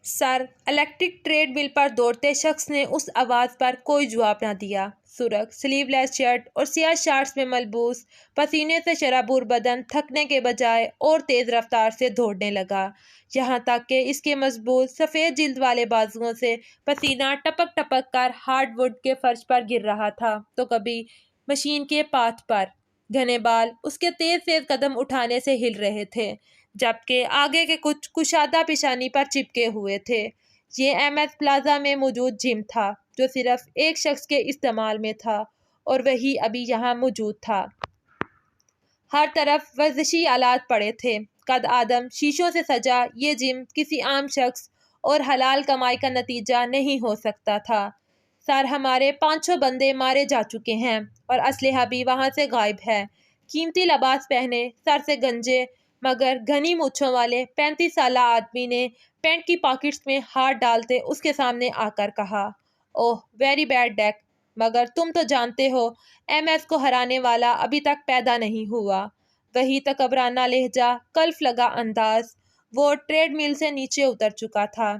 سر electric trade مل پر دوڑتے شخص نے اس آواز پر کوئی جواب نہ دیا۔ سرخ سلیو لیس شرٹ اور سیاہ شارٹس میں ملبوس پسینے سے شرابور بدن تھکنے کے بجائے اور تیز رفتار سے دوڑنے لگا، یہاں تک کہ اس کے مضبوط سفید جلد والے بازوؤں سے پسینہ ٹپک ٹپک کر ہارڈ ووڈ کے فرش پر گر رہا تھا تو کبھی مشین کے پاتھ پر۔ گھنے بال اس کے تیز تیز قدم اٹھانے سے ہل رہے تھے، جبکہ آگے کے کچھ کشادہ پیشانی پر چپکے ہوئے تھے۔ یہ ایم ایس پلازا میں موجود جم تھا، جو صرف ایک شخص کے استعمال میں تھا، اور وہی ابھی یہاں موجود تھا۔ ہر طرف ورزشی آلات پڑے تھے۔ قد آدم شیشوں سے سجا یہ جم کسی عام شخص اور حلال کمائی کا نتیجہ نہیں ہو سکتا تھا۔ سر ہمارے 500 بندے مارے جا چکے ہیں اور اسلحہ بھی وہاں سے غائب ہے۔ قیمتی لباس پہنے، سر سے گنجے مگر گھنی مونچھوں والے 35 سالہ آدمی نے پینٹ کی پاکٹس میں ہاتھ ڈالتے اس کے سامنے آ کر کہا، اوہ ویری بیڈ ڈیک، مگر تم تو جانتے ہو ایم ایس کو ہرانے والا ابھی تک پیدا نہیں ہوا۔ وہی تکبرانہ لہجہ، کلف لگا انداز۔ وہ ٹریڈ مل سے نیچے اتر چکا تھا۔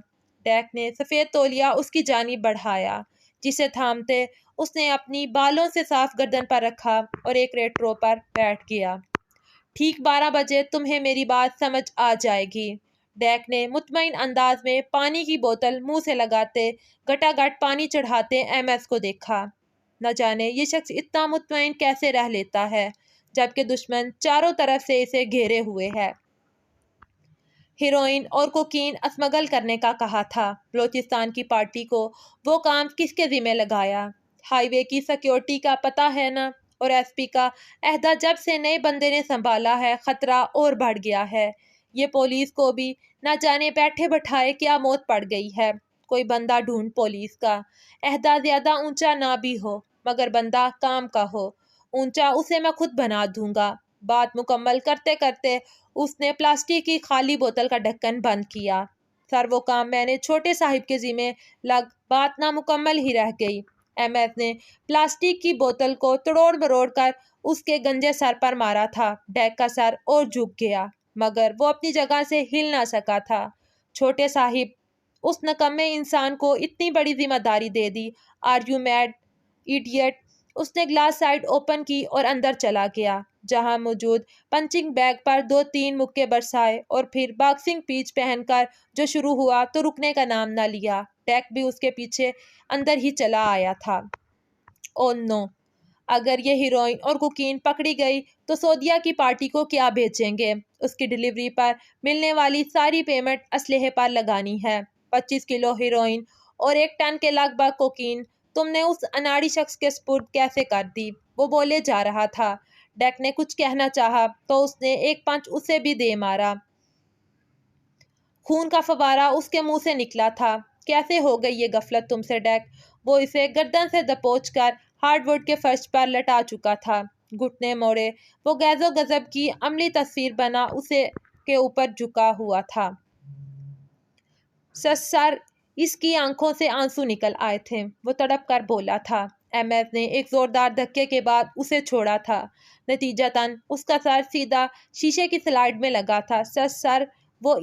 ڈیک نے سفید تولیہ اس کی جانب بڑھایا، جسے تھامتے اس نے اپنی بالوں سے صاف گردن پر رکھا اور ایک ریٹرو پر بیٹھ گیا۔ ٹھیک 12 بجے تمہیں میری بات سمجھ آ جائے گی۔ ڈیک نے مطمئن انداز میں پانی کی بوتل منہ سے لگاتے گٹا گٹ پانی چڑھاتے ایم ایس کو دیکھا۔ نہ جانے یہ شخص اتنا مطمئن کیسے رہ لیتا ہے جبکہ دشمن چاروں طرف سے اسے گھیرے ہوئے ہے۔ ہیروئن اور کوکین اسمگل کرنے کا کہا تھا۔ بلوچستان کی پارٹی کو وہ کام کس کے ذمہ لگایا؟ ہائی وے کی سیکیورٹی کا پتہ ہے نا، اور ایس پی کا عہدہ جب سے نئے بندے نے سنبھالا ہے خطرہ اور بڑھ گیا ہے۔ یہ پولیس کو بھی نہ جانے بیٹھے بٹھائے کیا موت پڑ گئی ہے۔ کوئی بندہ ڈھونڈ پولیس کا، عہدہ زیادہ اونچا نہ بھی ہو مگر بندہ کام کا ہو، اونچا اسے میں خود بنا دوں گا۔ بات مکمل کرتے کرتے اس نے پلاسٹک کی خالی بوتل کا ڈھکن بند کیا۔ سر وہ کام میں نے چھوٹے صاحب کے ذمہ لگ بات نامکمل ہی رہ گئی۔ ایم ایس نے پلاسٹک کی بوتل کو تڑوڑ مروڑ کر اس کے گنجے سر پر مارا تھا۔ ڈیک کا سر اور جھک گیا مگر وہ اپنی جگہ سے ہل نہ سکا تھا۔ چھوٹے صاحب، اس نکمے انسان کو اتنی بڑی ذمہ داری دے دی، آر یو میڈ ایڈیٹ؟ اس نے گلاس سائڈ اوپن کی اور اندر چلا گیا، جہاں موجود پنچنگ بیگ پر 2-3 مکے برسائے اور پھر باکسنگ پیچ پہن کر جو شروع ہوا تو رکنے کا نام نہ لیا۔ ڈیک بھی اس کے پیچھے اندر ہی چلا آیا تھا۔ او نو! اگر یہ ہیروئن اور کوکین پکڑی گئی تو سعودیہ کی پارٹی کو کیا بیچیں گے؟ اس کی ڈیلیوری پر ملنے والی ساری پیمنٹ اسلحے پر لگانی ہے۔ 25 کلو ہیروئن اور 1 ٹن کے لگ بھگ کوکین تم نے اس اناڑی شخص کے سپرد کیسے کر دی؟ وہ بولے جا رہا تھا۔ ڈیک نے کچھ کہنا چاہا تو اس نے ایک پنچ اسے بھی دے مارا۔ خون کا فوارہ اس کے منہ سے نکلا تھا۔ کیسے ہو گئی یہ غفلت تم سے ڈیک؟ وہ اسے گردن سے دبوچ کر ہارڈ ووڈ کے فرش پر لٹا چکا تھا۔ گھٹنے موڑے وہ غیظ و غضب کی عملی تصویر بنا اسے کے اوپر جھکا ہوا تھا۔ سر، اس کی آنکھوں سے آنسو نکل آئے تھے۔ وہ تڑپ کر بولا تھا۔ ایم ایس نے ایک زوردار دھکے کے بعد اسے چھوڑا تھا۔ نتیجتاً اس کا سر سیدھا شیشے کی سلائیڈ میں لگا تھا۔ سر، وہ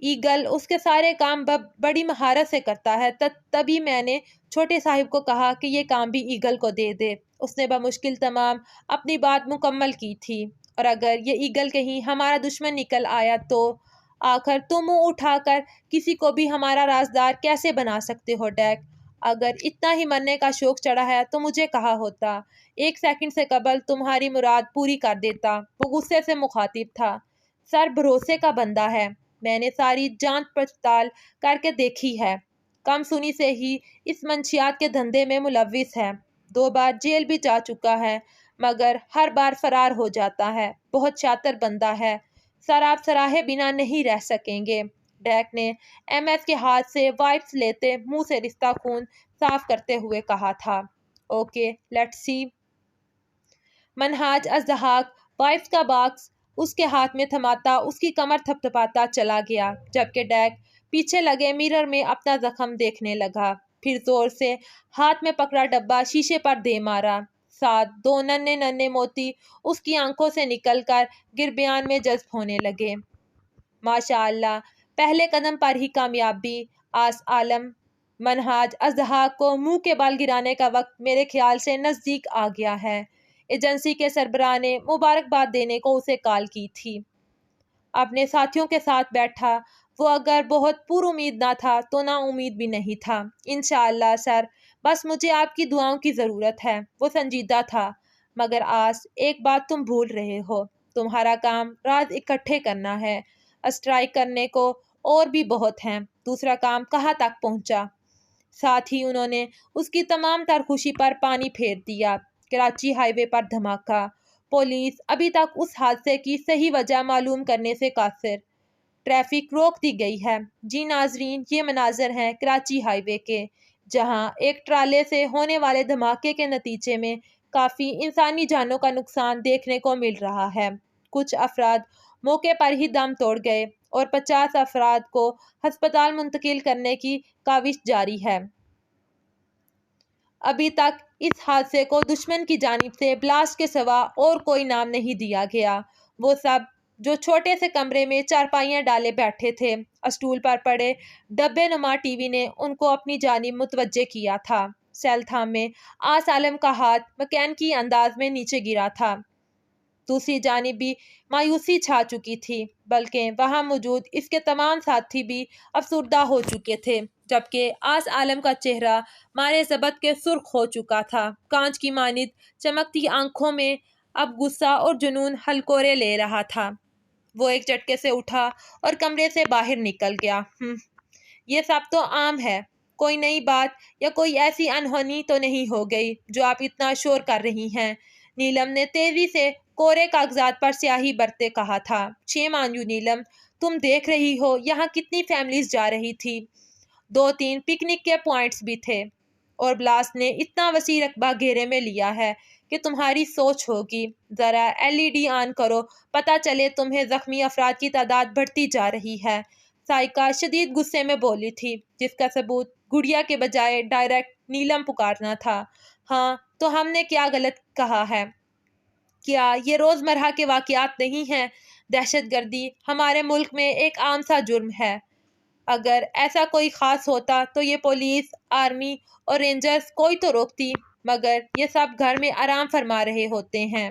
ایگل اس کے سارے کام بڑی مہارت سے کرتا ہے۔ تبھی میں نے چھوٹے صاحب کو کہا کہ یہ کام بھی ایگل کو دے دے۔ اس نے بمشکل تمام اپنی بات مکمل کی تھی۔ اور اگر یہ ایگل کہیں ہمارا دشمن نکل آیا تو آخر تم منہ اٹھا کر کسی کو بھی ہمارا رازدار کیسے بنا سکتے ہو ڈیک؟ اگر اتنا ہی مرنے کا شوق چڑھا ہے تو مجھے کہا ہوتا، 1 سیکنڈ سے قبل تمہاری مراد پوری کر دیتا۔ وہ غصے سے مخاطب تھا۔ سر بھروسے کا بندہ ہے، میں نے ساری جانچ پڑتال کر کے دیکھی ہے، کم سنی سے ہی اس منشیات کے دھندے میں ملوث ہے، 2 بار جیل بھی جا چکا ہے مگر ہر بار فرار ہو جاتا ہے، بہت شاطر بندہ ہے۔ سر آپ سراہے بنا نہیں رہ سکیں گے۔ ڈیک نے ایم ایس کے ہاتھ سے وائپس لیتے منہ سے رستہ خون صاف کرتے ہوئے کہا تھا، اوکے لیٹس سی۔ منہاج ازدحاق وائپس کا باکس اس کے ہاتھ میں تھماتا اس کی کمر تھپتھپاتا چلا گیا، جبکہ ڈیک پیچھے لگے مرر میں اپنا زخم دیکھنے لگا، پھر زور سے ہاتھ میں پکڑا ڈبہ شیشے پر دے مارا۔ ساتھ 2 ننھے ننھے موتی اس کی آنکھوں سے نکل کر گربیان میں جذب ہونے لگے۔ ماشاء اللہ، پہلے قدم پر ہی کامیابی۔ آس عالم منہاج ازدحاق کو منہ کے بال گرانے کا وقت میرے خیال سے نزدیک آ گیا ہے۔ ایجنسی کے سربراہ نے مبارکباد دینے کو اسے کال کی تھی۔ اپنے ساتھیوں کے ساتھ بیٹھا۔ وہ اگر بہت پر امید نہ تھا تو نا امید بھی نہیں تھا۔ انشاءاللہ سر، بس مجھے آپ کی دعاؤں کی ضرورت ہے۔ وہ سنجیدہ تھا۔ مگر آس، ایک بات تم بھول رہے ہو۔ تمہارا کام راز اکٹھے کرنا ہے۔ اسٹرائیک کرنے کو اور بھی بہت ہیں۔ دوسرا کام کہاں تک پہنچا؟ ساتھ ہی انہوں نے اس کی تمام تر خوشی پر پانی پھیر دیا۔ کراچی ہائی وے پر دھماکہ۔ پولیس ابھی تک اس حادثے کی صحیح وجہ معلوم کرنے سے قاصر۔ ٹریفک روک دی گئی ہے۔ جی ناظرین، یہ مناظر ہیں کراچی ہائی وے کے، جہاں ایک ٹرالے سے ہونے والے دھماکے کے نتیجے میں کافی انسانی جانوں کا نقصان دیکھنے کو مل رہا ہے۔ کچھ افراد موقع پر ہی دم توڑ گئے اور 50 افراد کو ہسپتال منتقل کرنے کی کاوش جاری ہے۔ ابھی تک اس حادثے کو دشمن کی جانب سے بلاسٹ کے سوا اور کوئی نام نہیں دیا گیا۔ وہ سب جو چھوٹے سے کمرے میں چارپائیاں ڈالے بیٹھے تھے، اسٹول پر پڑے ڈبے نما ٹی وی نے ان کو اپنی جانب متوجہ کیا تھا۔ سیل تھامے آس عالم کا ہاتھ مکینکی انداز میں نیچے گرا تھا۔ دوسری جانب بھی مایوسی چھا چکی تھی، بلکہ وہاں موجود اس کے تمام ساتھی بھی افسردہ ہو چکے تھے، جبکہ آس عالم کا چہرہ مارے ضبط کے سرخ ہو چکا تھا۔ کانچ کی مانند چمکتی آنکھوں میں اب غصہ اور جنون ہلکورے لے رہا تھا۔ وہ ایک جھٹکے سے اٹھا اور کمرے سے باہر نکل گیا۔ یہ سب تو عام ہے، کوئی نئی بات یا کوئی ایسی انہونی تو نہیں ہو گئی جو آپ اتنا شور کر رہی ہیں؟ نیلم نے تیزی سے کورے کاغذات پر سیاہی برتے کہا تھا۔ شیم آن یو نیلم، تم دیکھ رہی ہو یہاں کتنی فیملیز جا رہی تھی۔ 2-3 پکنک کے پوائنٹس بھی تھے، اور بلاسٹ نے اتنا وسیع رقبہ گھیرے میں لیا ہے کہ تمہاری سوچ ہوگی۔ ذرا LED آن کرو، پتہ چلے تمہیں زخمی افراد کی تعداد بڑھتی جا رہی ہے۔ سائکا شدید غصے میں بولی تھی، جس کا ثبوت گڑیا کے بجائے ڈائریکٹ نیلم پکارنا تھا۔ ہاں تو ہم نے کیا غلط کہا ہے؟ کیا یہ روزمرہ کے واقعات نہیں ہیں؟ دہشت گردی ہمارے ملک میں ایک عام سا جرم ہے۔ اگر ایسا کوئی خاص ہوتا تو یہ پولیس، آرمی اور رینجرز کوئی تو روکتی، مگر یہ سب گھر میں آرام فرما رہے ہوتے ہیں۔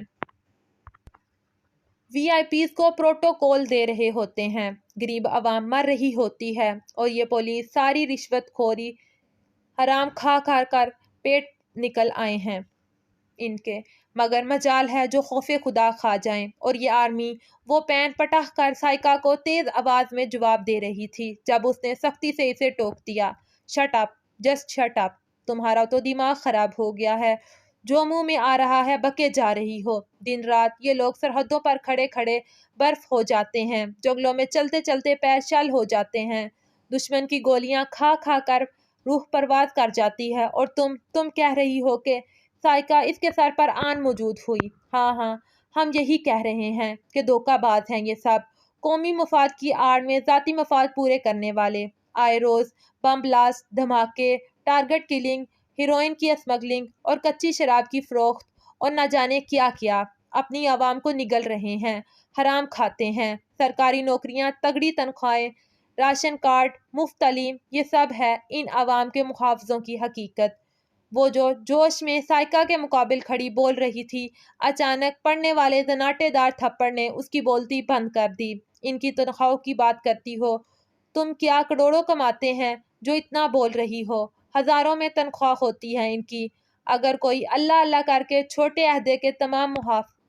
VIPs کو پروٹوکول دے رہے ہوتے ہیں، غریب عوام مر رہی ہوتی ہے، اور یہ پولیس ساری رشوت خوری حرام کھا کھا کر پیٹ نکل آئے ہیں ان کے، مگر مجال ہے جو خوف خدا کھا جائیں۔ اور یہ آرمی، وہ پین پٹخ کر سائکا کو تیز آواز میں جواب دے رہی تھی جب اس نے سختی سے اسے ٹوک دیا۔ Shut up, just shut up, تمہارا تو دماغ خراب ہو گیا ہے، جو منہ میں آ رہا ہے بکے جا رہی ہو۔ دن رات یہ لوگ سرحدوں پر کھڑے کھڑے برف ہو جاتے ہیں، جنگلوں میں چلتے چلتے پیر شل ہو جاتے ہیں، دشمن کی گولیاں کھا کھا کر روح پرواز کر جاتی ہے، اور تم کہہ رہی ہو کہ سائکا اس کے سر پر آن موجود ہوئی۔ ہاں ہاں، ہم یہی کہہ رہے ہیں کہ دھوکہ باز ہیں یہ سب، قومی مفاد کی آڑ میں ذاتی مفاد پورے کرنے والے۔ آئے روز بم بلاسٹ، دھماکے، ٹارگٹ کلنگ، ہیروئن کی اسمگلنگ اور کچی شراب کی فروخت اور نہ جانے کیا کیا، اپنی عوام کو نگل رہے ہیں، حرام کھاتے ہیں۔ سرکاری نوکریاں، تگڑی تنخواہیں، راشن کارڈ، مفت تعلیم، یہ سب ہے ان عوام کے محافظوں کی حقیقت۔ وہ جو جوش میں سائکا کے مقابل کھڑی بول رہی تھی، اچانک پڑنے والے زناٹے دار تھپڑ نے اس کی بولتی بند کر دی۔ ان کی تنخواہوں کی بات کرتی ہو؟ تم کیا کروڑوں کماتے ہیں جو اتنا بول رہی ہو؟ ہزاروں میں تنخواہ ہوتی ہے ان کی۔ اگر کوئی اللہ اللہ کر کے چھوٹے عہدے کے تمام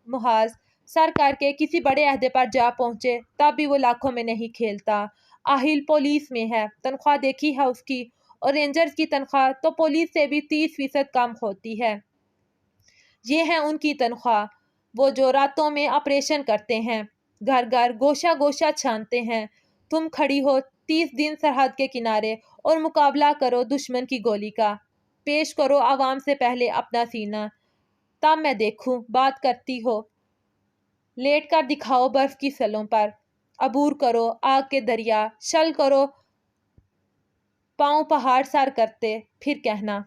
محاذ سر کر کے کسی بڑے عہدے پر جا پہنچے، تب بھی وہ لاکھوں میں نہیں کھیلتا۔ آہل پولیس میں ہے، تنخواہ دیکھی ہے اس کی، اور رینجرز کی تنخواہ تو پولیس سے بھی 30% کم ہوتی ہے۔ یہ ہے ان کی تنخواہ، وہ جو راتوں میں آپریشن کرتے ہیں، گھر گھر گوشہ گوشہ چھانتے ہیں۔ تم کھڑی ہو 30 دن سرحد کے کنارے اور مقابلہ کرو دشمن کی گولی کا۔ پیش کرو عوام سے پہلے اپنا سینہ، تب میں دیکھوں بات کرتی ہو۔ لیٹ کر دکھاؤ برف کی سلوں پر، عبور کرو آگ کے دریا، شل کرو پاؤں پہاڑ سر کرتے، پھر کہنا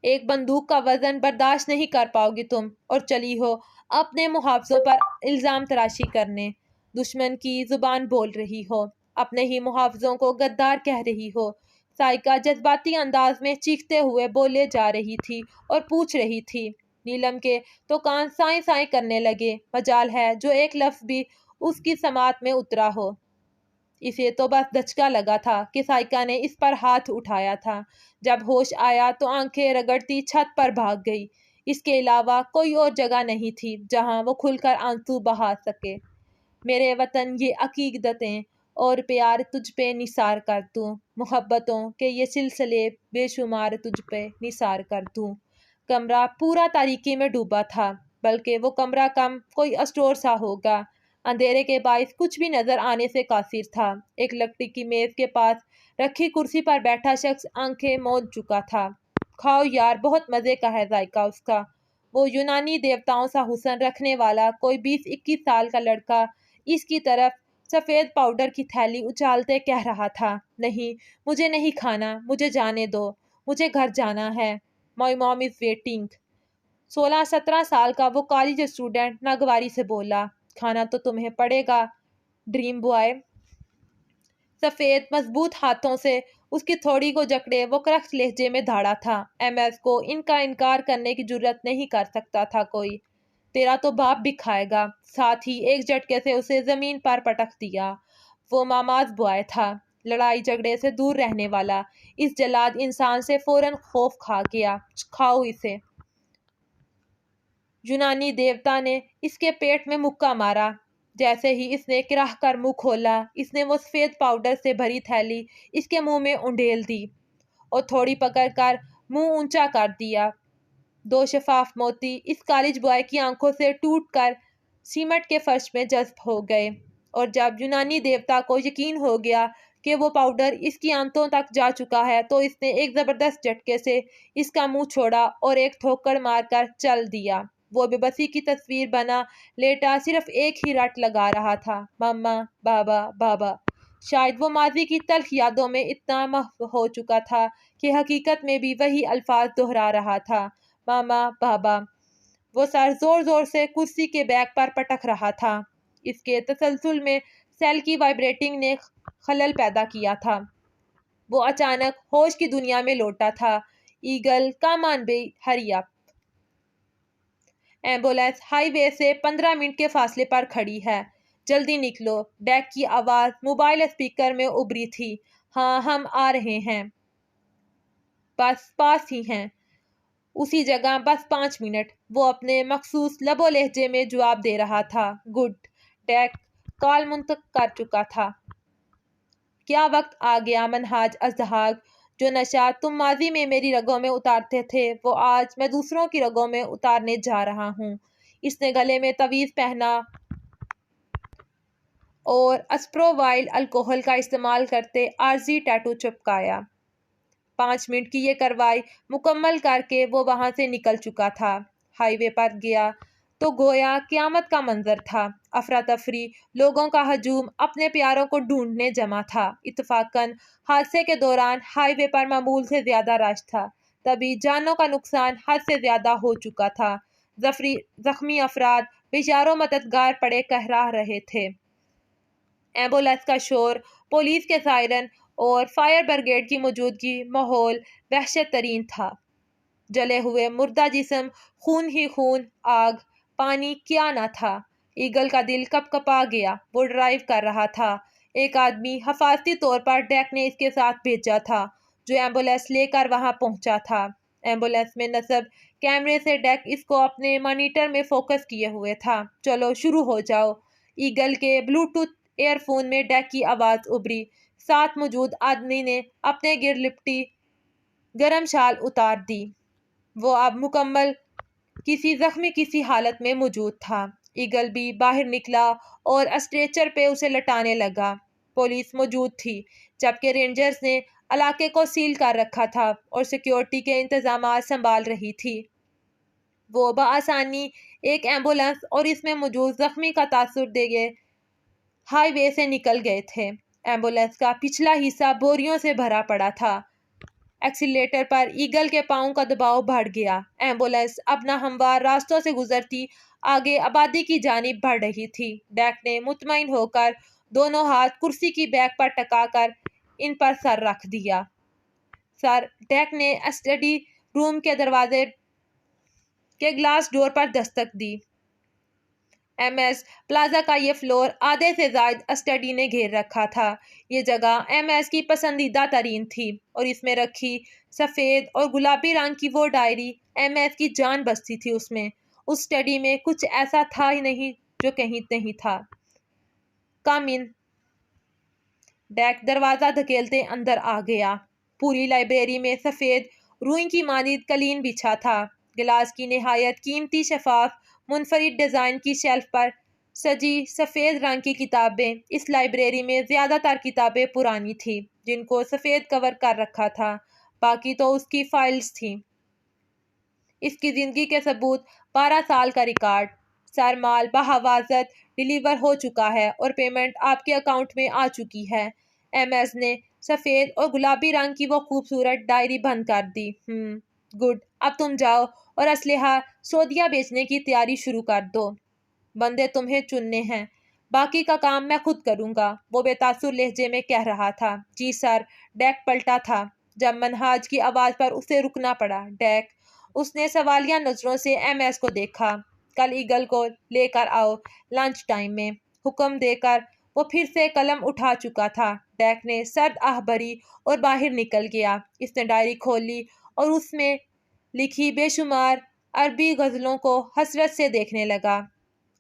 ایک بندوق کا وزن برداشت نہیں کر پاؤ گی تم، اور چلی ہو اپنے محافظوں پر الزام تراشی کرنے۔ دشمن کی زبان بول رہی ہو۔ اپنے ہی محافظوں کو غدار کہہ رہی ہو۔ سائیکا جذباتی انداز میں چیختے ہوئے بولے جا رہی تھی اور پوچھ رہی تھی۔ نیلم کے تو کان سائیں سائیں کرنے لگے۔ مجال ہے جو ایک لفظ بھی اس کی سماعت میں اترا ہو۔ اسے تو بس دھچکا لگا تھا کہ سائیکا نے اس پر ہاتھ اٹھایا تھا۔ جب ہوش آیا تو آنکھیں رگڑتی چھت پر بھاگ گئی۔ اس کے علاوہ کوئی اور جگہ نہیں تھی جہاں وہ کھل کر آنسو بہا سکے۔ میرے وطن یہ عقیدتیں اور پیار تجھ پہ نثار کر دوں، محبتوں کے یہ سلسلے بے شمار تجھ پہ نثار کر دوں۔ کمرہ پورا تاریکی میں ڈوبا تھا، بلکہ وہ کمرہ کم کوئی اسٹور سا ہوگا۔ اندھیرے کے باعث کچھ بھی نظر آنے سے قاصر تھا۔ ایک لکڑی کی میز کے پاس رکھی کرسی پر بیٹھا شخص آنکھیں موند چکا تھا۔ کھاؤ یار، بہت مزے کا ہے ذائقہ اس کا۔ وہ یونانی دیوتاؤں سا حسن رکھنے والا کوئی 20-21 سال کا لڑکا اس کی طرف سفید پاؤڈر کی تھیلی اچھالتے کہہ رہا تھا، نہیں مجھے نہیں کھانا، مجھے جانے دو، مجھے گھر جانا ہے۔ My mom is waiting۔ 16-17 سال کا وہ کالج اسٹوڈنٹ ناگواری سے بولا، کھانا تو تمہیں پڑے گا ڈریم بوائے۔ سفید مضبوط ہاتھوں سے اس کی تھوڑی کو جکڑے وہ کرخت لہجے میں دھاڑا تھا، ایم ایس کو ان کا انکار کرنے کی جرت نہیں کر سکتا تھا کوئی۔ تیرا تو باپ بھی کھائے گا۔ ساتھ ہی ایک جھٹکے سے اسے زمین پر پٹک دیا۔ وہ ماماز بوائے تھا، لڑائی جھگڑے سے دور رہنے والا۔ اس جلاد انسان سے فوراً خوف کھا گیا۔ کھاؤ اسے۔ یونانی دیوتا نے اس کے پیٹ میں مکہ مارا۔ جیسے ہی اس نے کراہ کر منہ کھولا، اس نے وہ سفید پاؤڈر سے بھری تھیلی اس کے منہ میں انڈیل دی اور تھوڑی پکڑ کر منہ اونچا کر دیا۔ 2 شفاف موتی اس کالج بوائے کی آنکھوں سے ٹوٹ کر سیمنٹ کے فرش میں جذب ہو گئے، اور جب یونانی دیوتا کو یقین ہو گیا کہ وہ پاؤڈر اس کی آنتوں تک جا چکا ہے تو اس نے ایک زبردست جھٹکے سے اس کا منہ چھوڑا اور ایک ٹھوکر مار کر چل دیا۔ وہ بے بسی کی تصویر بنا لیٹا صرف ایک ہی رٹ لگا رہا تھا، مما، بابا، بابا۔ شاید وہ ماضی کی تلخ یادوں میں اتنا محو ہو چکا تھا کہ حقیقت میں بھی وہی الفاظ دہرا رہا تھا، ماما، بابا۔ وہ سر زور زور سے کرسی کے بیک پر پٹک رہا تھا۔ اس کے تسلسل میں سیل کی وائبریٹنگ نے خلل پیدا کیا تھا۔ وہ اچانک ہوش کی دنیا میں لوٹا تھا۔ ایگل، کم آن بے، ہری اپ۔ ایمبولینس ہائی وے سے 15 منٹ کے فاصلے پر کھڑی ہے، جلدی نکلو۔ ڈیک کی آواز موبائل اسپیکر میں ابھری تھی۔ ہاں ہم آ رہے ہیں، بس پاس ہی ہیں، اسی جگہ، بس 5 منٹ۔ وہ اپنے مخصوص لب و لہجے میں جواب دے رہا تھا۔ گڈ۔ ڈیک کال منتقل کر چکا تھا۔ کیا وقت آ گیا منہاج ازدحاق، جو نشہ تم ماضی میں میری رگوں میں اتارتے تھے وہ آج میں دوسروں کی رگوں میں اتارنے جا رہا ہوں۔ اس نے گلے میں تعویذ پہنا اور اسپرووائل الکحل کا استعمال کرتے عارضی ٹیٹو چپکایا۔ 5 منٹ کی یہ کارروائی مکمل کر کے وہ وہاں سے نکل چکا تھا۔ ہائی وے پر گیا تو گویا قیامت کا منظر تھا۔ افراتفری، لوگوں کا ہجوم اپنے پیاروں کو ڈھونڈنے جمع تھا۔ اتفاقاً حادثے کے دوران ہائی وے پر معمول سے زیادہ رش تھا، تبھی جانوں کا نقصان حد سے زیادہ ہو چکا تھا۔ زخمی افراد بیچاروں مددگار پڑے کہرا رہے تھے۔ ایمبولینس کا شور، پولیس کے سائرن اور فائر بریگیڈ کی موجودگی ماحول وحشت ترین تھا۔ جلے ہوئے مردہ جسم، خون ہی خون، آگ، پانی کیا نہ تھا۔ ایگل کا دل کپ کپا گیا۔ وہ ڈرائیو کر رہا تھا۔ ایک آدمی حفاظتی طور پر ڈیک نے اس کے ساتھ بھیجا تھا جو ایمبولینس لے کر وہاں پہنچا تھا۔ ایمبولینس میں نصب کیمرے سے ڈیک اس کو اپنے مانیٹر میں فوکس کیے ہوئے تھا۔ چلو شروع ہو جاؤ۔ ایگل کے بلوٹوتھ ایئر فون میں ڈیک کی آواز ابھری۔ ساتھ موجود آدمی نے اپنے گرد لپٹی گرم شال اتار دی۔ وہ اب مکمل کسی زخمی کسی حالت میں موجود تھا۔ ایگل بھی باہر نکلا اور اسٹریچر پہ اسے لٹانے لگا۔ پولیس موجود تھی، جبکہ رینجرز نے علاقے کو سیل کر رکھا تھا اور سیکیورٹی کے انتظامات سنبھال رہی تھی۔ وہ بآسانی ایک ایمبولینس اور اس میں موجود زخمی کا تاثر دیے ہائی وے سے نکل گئے تھے۔ ایمبولینس کا پچھلا حصہ بوریوں سے بھرا پڑا تھا۔ ایکسیلیٹر پر ایگل کے پاؤں کا دباؤ بڑھ گیا۔ ایمبولینس اب ناہموار راستوں سے گزرتی آگے آبادی کی جانب بڑھ رہی تھی۔ ڈیک نے مطمئن ہو کر دونوں ہاتھ کرسی کی بیک پر ٹکا کر ان پر سر رکھ دیا۔ سر ڈیک نے اسٹڈی روم کے دروازے کے گلاس ڈور پر دستک دی۔ ایم ایس پلازا کا یہ فلور آدھے سے زائد اسٹڈی نے گھیر رکھا تھا۔ یہ جگہ ایم ایس کی پسندیدہ ترین تھی اور اس میں رکھی سفید اور گلابی رنگ کی وہ ڈائری ایم ایس کی جان بستی تھی۔ اس اسٹڈی میں کچھ ایسا تھا ہی نہیں جو کہیں نہیں تھا۔ کم ان۔ ڈیک دروازہ دھکیلتے اندر آ گیا۔ پوری لائبریری میں سفید روئی کی مانند قالین بچھا تھا۔ گلاس کی نہایت قیمتی شفاف منفرد ڈیزائن کی شیلف پر سجی سفید رنگ کی کتابیں۔ اس لائبریری میں زیادہ تر کتابیں پرانی تھیں جن کو سفید کور کر رکھا تھا، باقی تو اس کی فائلز تھیں۔ اس کی زندگی کے ثبوت 12 سال کا ریکارڈ۔ سر مال بحفاظت ڈیلیور ہو چکا ہے اور پیمنٹ آپ کے اکاؤنٹ میں آ چکی ہے۔ ایم ایس نے سفید اور گلابی رنگ کی وہ خوبصورت ڈائری بند کر دی۔ گڈ، اب تم جاؤ اور اسلحہ سودیا بیچنے کی تیاری شروع کر دو۔ بندے تمہیں چننے ہیں، باقی کا کام میں خود کروں گا، وہ بے تاثر لہجے میں کہہ رہا تھا۔ جی سر۔ ڈیک پلٹا تھا جب منہاج کی آواز پر اسے رکنا پڑا۔ ڈیک۔ اس نے سوالیہ نظروں سے ایم ایس کو دیکھا۔ کل ایگل کو لے کر آؤ لنچ ٹائم میں، حکم دے کر وہ پھر سے قلم اٹھا چکا تھا۔ ڈیک نے سرد آہ بھری اور باہر نکل گیا۔ اس نے ڈائری کھول لی اور اس میں لکھی بے شمار عربی غزلوں کو حسرت سے دیکھنے لگا۔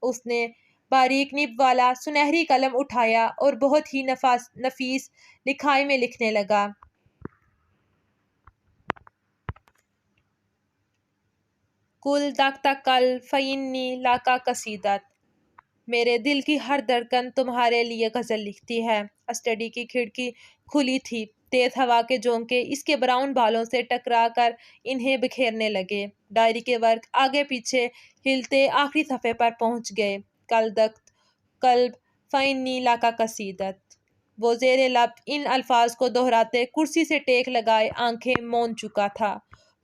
اس نے باریک نب والا سنہری قلم اٹھایا اور بہت ہی نفیس لکھائی میں لکھنے لگا۔ کل دقت قلب فإنی لک قصیدۃ۔ میرے دل کی ہر دھڑکن تمہارے لیے غزل لکھتی ہے۔ اسٹڈی کی کھڑکی کھلی تھی۔ تیز ہوا کے جھونکے اس کے براؤن بالوں سے ٹکرا کر انہیں بکھیرنے لگے۔ ڈائری کے ورق آگے پیچھے ہلتے آخری صفحے پر پہنچ گئے۔ کل دقت قلب فإنی لک قصیدۃ۔ وہ زیر لب ان الفاظ کو دہراتے کرسی سے ٹیک لگائے آنکھیں موند چکا تھا۔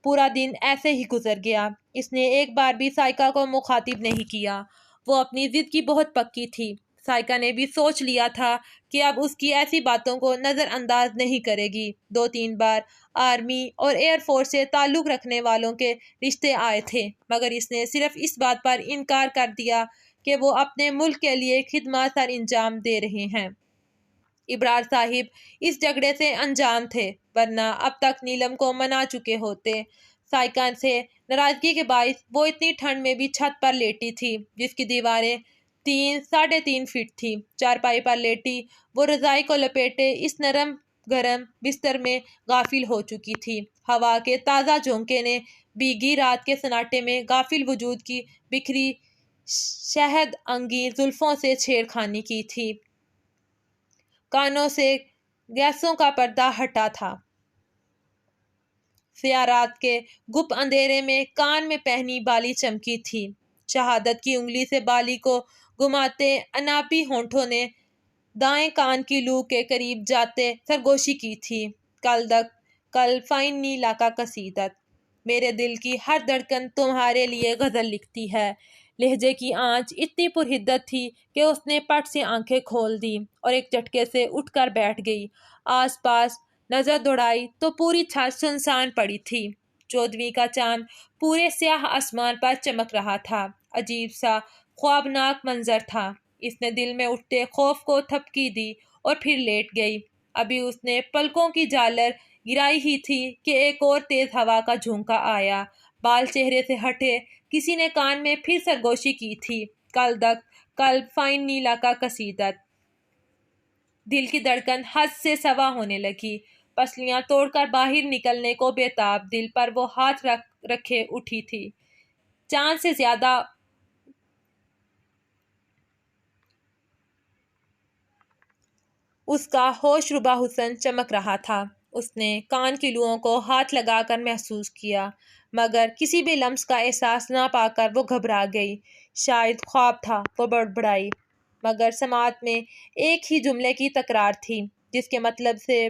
پورا دن ایسے ہی گزر گیا۔ اس نے ایک بار بھی سائقہ کو مخاطب نہیں کیا۔ وہ اپنی ضد کی بہت پکی تھی۔ سائقہ نے بھی سوچ لیا تھا کہ اب اس کی ایسی باتوں کو نظر انداز نہیں کرے گی۔ 2-3 بار آرمی اور ایئر فورس سے تعلق رکھنے والوں کے رشتے آئے تھے، مگر اس نے صرف اس بات پر انکار کر دیا کہ وہ اپنے ملک کے لیے خدمات سر انجام دے رہے ہیں۔ ابرار صاحب اس جھگڑے سے انجان تھے، ورنہ اب تک نیلم کو منا چکے ہوتے۔ سائقہ سے ناراضگی کے باعث وہ اتنی ٹھنڈ میں بھی چھت پر لیٹی تھی جس کی دیواریں 3-3.5 فٹ تھیں۔ چارپائی پر لیٹی وہ رضائی کو لپیٹے اس نرم گرم بستر میں غافل ہو چکی تھی۔ ہوا کے تازہ جھونکے نے بھیگی رات کے سناٹے میں غافل وجود کی بکھری شہد انگیز زلفوں سے چھیڑ خانی کی تھی۔ کانوں سے گیسوں کا پردہ ہٹا تھا۔ سیاہ رات کے گپ اندھیرے میں کان میں پہنی بالی چمکی تھی۔ شہادت کی انگلی سے بالی کو گھماتے انابی ہونٹوں نے دائیں کان کی لو کے قریب جاتے سرگوشی کی تھی۔ کل دقت قلب فإنی لک قصیدۃ۔ میرے دل کی ہر دھڑکن تمہارے لیے غزل لکھتی ہے۔ لہجے کی آنچ اتنی پرحدت تھی کہ اس نے پٹ سے آنکھیں کھول دیں اور ایک جھٹکے سے اٹھ کر بیٹھ گئی۔ آس پاس نظر دوڑائی تو پوری چھت سنسان پڑی تھی۔ 14ویں کا چاند پورے سیاہ آسمان پر چمک رہا تھا۔ عجیب سا خوابناک منظر تھا۔ اس نے دل میں اٹھتے خوف کو تھپکی دی اور پھر لیٹ گئی۔ ابھی اس نے پلکوں کی جالر گرائی ہی تھی کہ ایک اور تیز ہوا کا جھونکا آیا۔ بال چہرے سے ہٹے، کسی نے کان میں پھر سرگوشی کی تھی۔ کل دقت قلب فإنی لک قصیدۃ۔ دل کی دھڑکن حد سے سوا ہونے لگی۔ پسلیاں توڑ کر باہر نکلنے کو بے تاب دل پر وہ ہاتھ رکھے اٹھی تھی۔ چاند سے زیادہ اس کا ہوش ربا حسن چمک رہا تھا۔ اس نے کان کی لوؤں کو ہاتھ لگا کر محسوس کیا، مگر کسی بھی لمس کا احساس نہ پا کر وہ گھبرا گئی۔ شاید خواب تھا، وہ بڑبڑائی، مگر سماعت میں ایک ہی جملے کی تکرار تھی جس کے مطلب سے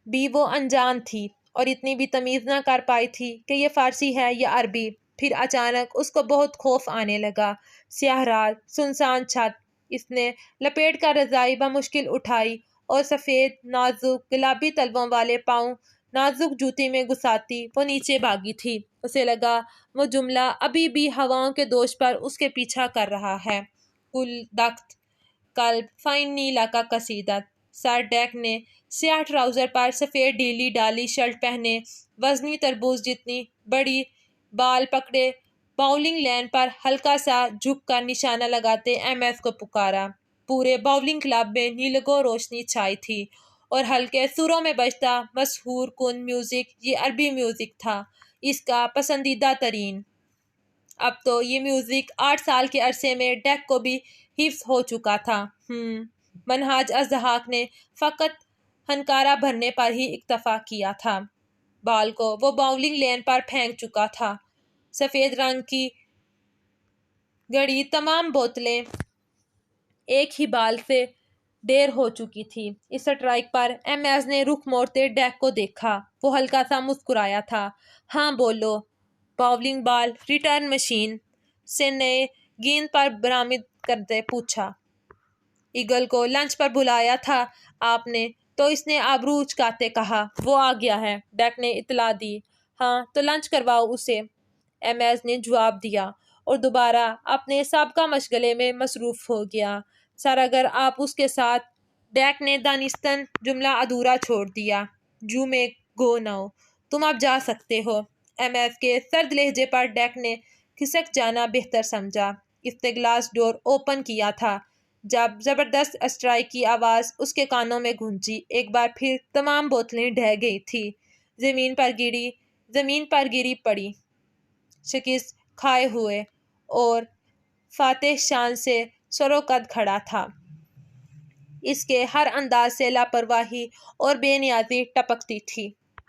بھی وہ انجان تھی اور اتنی بھی تمیز نہ کر پائی تھی کہ یہ فارسی ہے یا عربی۔ پھر اچانک اس کو بہت خوف آنے لگا۔ سیاہ رات، سنسان چھت، اس نے لپیٹ کر رضائی بمشکل اٹھائی اور سفید نازک گلابی تلووں والے پاؤں نازک جوتی میں گھساتی وہ نیچے بھاگی تھی۔ اسے لگا وہ جملہ ابھی بھی ہواؤں کے دوش پر اس کے پیچھا کر رہا ہے۔ گل دخت قلب فائن نیلا کا قصیدت۔ سر ڈیک نے سیاہ ٹراؤزر پر سفید ڈھیلی ڈالی شرٹ پہنے وزنی تربوز جتنی بڑی بال پکڑے باؤلنگ لین پر ہلکا سا جھک کر نشانہ لگاتے ایم ایس کو پکارا۔ پورے باؤلنگ کلب میں نیلگو روشنی چھائی تھی اور ہلکے سروں میں بجتا مسحور کن میوزک یہ عربی میوزک تھا، اس کا پسندیدہ ترین۔ اب تو یہ میوزک 8 سال کے عرصے میں ڈیک کو بھی حفظ ہو چکا تھا۔ منہاج الضحاک نے فقط ہنکارہ بھرنے پر ہی اکتفا کیا تھا۔ بال کو وہ باؤلنگ لین پر پھینک چکا تھا۔ سفید رنگ کی گڑی تمام بوتلیں ایک ہی بال سے ڈیر ہو چکی تھی۔ اس سٹرائک پر ایم ایس نے رخ موڑتے ڈیک کو دیکھا۔ وہ ہلکا سا مسکرایا تھا۔ ہاں بولو۔ باؤلنگ بال ریٹرن مشین سے نئے گیند پر برآمد کرتے پوچھا۔ ایگل کو لنچ پر بلایا تھا آپ نے؟ تو اس نے آبرو اچکاتے کہا۔ وہ آ گیا ہے، ڈیک نے اطلاع دی۔ ہاں تو لنچ کرواؤ اسے، ایم ایس نے جواب دیا اور دوبارہ اپنے سابقہ مشغلے میں مصروف ہو گیا۔ سر اگر آپ اس کے ساتھ، ڈیک نے دانستاً جملہ ادھورا چھوڑ دیا۔ یو مے گو ناؤ، تم اب جا سکتے ہو۔ ایم ایس کے سرد لہجے پر ڈیک نے کھسک جانا بہتر سمجھا۔ اس نے گلاس ڈور اوپن کیا تھا جب زبردست اسٹرائک کی آواز اس کے کانوں میں گونجی۔ ایک بار پھر تمام بوتلیں ڈھہ گئی تھی، زمین پر گری پڑی، شکست کھائے ہوئے، اور فاتح شان سے سر و قد کھڑا تھا۔ اس کے ہر انداز سے لاپرواہی اور بے نیازی ٹپکتی تھی۔